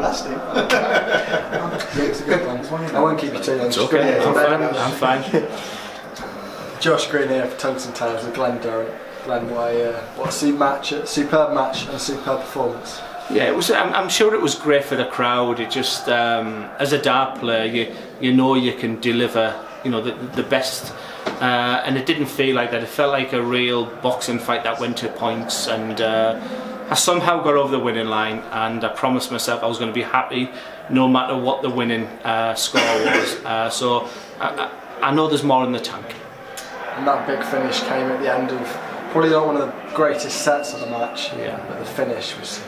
asked him. It's a good one. I won't keep you too long. It's okay, I'm fine. Josh Green here for Tungsten Tales with Glen Durrant. Glen, what a superb match and a superb performance. Yeah, it was. I'm sure it was great for the crowd. It just, as a dart player, you know you can deliver, the best. And it didn't feel like that. It felt like a real boxing fight that went to points, and I somehow got over the winning line, and I promised myself I was going to be happy no matter what the winning score was. So I know there's more in the tank. And that big finish came at the end of probably not one of the greatest sets of the match. Yeah. But the finish was.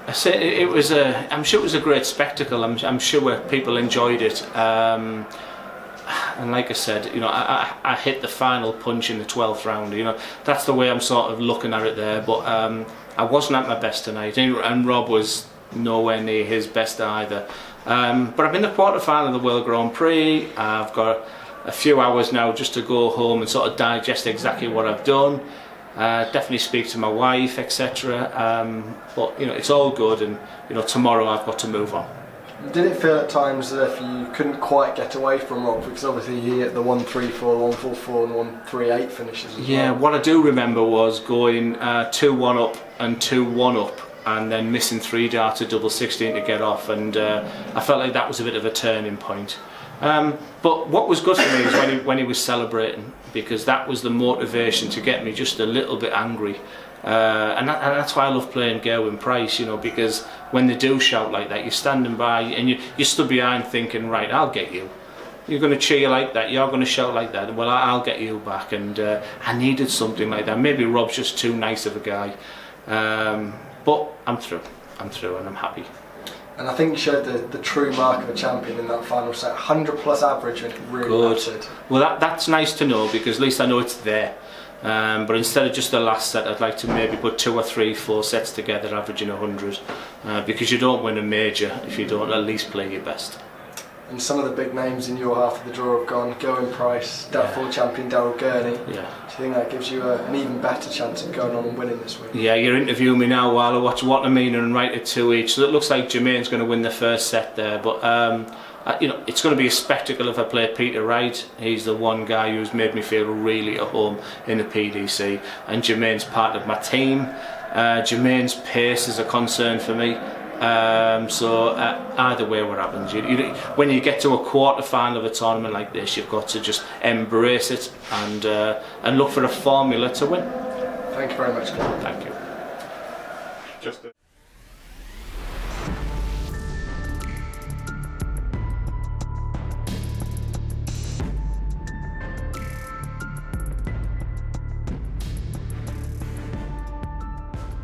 I say it was I'm sure it was a great spectacle. I'm sure people enjoyed it. And like I said, I hit the final punch in the 12th round. That's the way I'm sort of looking at it there. But I wasn't at my best tonight, and Rob was nowhere near his best either. But I'm in the quarter-final of the World Grand Prix. I've got a few hours now just to go home and sort of digest exactly what I've done. Definitely speak to my wife, etc. But it's all good, and tomorrow I've got to move on. Did it feel at times as if you couldn't quite get away from Rob, because obviously he hit the 1-3-4, 1-4-4 and 1-3-8 finishes as well? What I do remember was going 2-1 up and 2-1 up, and then missing 3 darts at double 16 to get off, and I felt like that was a bit of a turning point. But what was good for me was when he was celebrating, because that was the motivation to get me just a little bit angry. And that's why I love playing Gerwyn Price, because when they do shout like that, you're standing by and you stood behind thinking, right, I'll get you. You're going to cheer like that, you're going to shout like that, well, I'll get you back. And I needed something like that. Maybe Rob's just too nice of a guy. But I'm through and I'm happy. And I think you showed the true mark of a champion in that final set. 100 plus average, and it really mattered. Well, that's nice to know, because at least I know it's there. But instead of just the last set, I'd like to maybe put 2 or 3, 4 sets together averaging 100, because you don't win a major if you don't at least play your best. And some of the big names in your half of the draw have gone. Gerwyn Price, full champion Daryl Gurney. Yeah. Do you think that gives you an even better chance of going on and winning this week? Yeah, you're interviewing me now while I watch What I Mean and write it 2 each. So it looks like Jermaine's going to win the first set there, but it's going to be a spectacle if I play Peter Wright. He's the one guy who's made me feel really at home in the PDC, and Jermaine's part of my team. Jermaine's pace is a concern for me. So either way what happens, when you get to a quarter-final of a tournament like this, you've got to just embrace it and look for a formula to win. Thank you very much, Glenn. Thank you.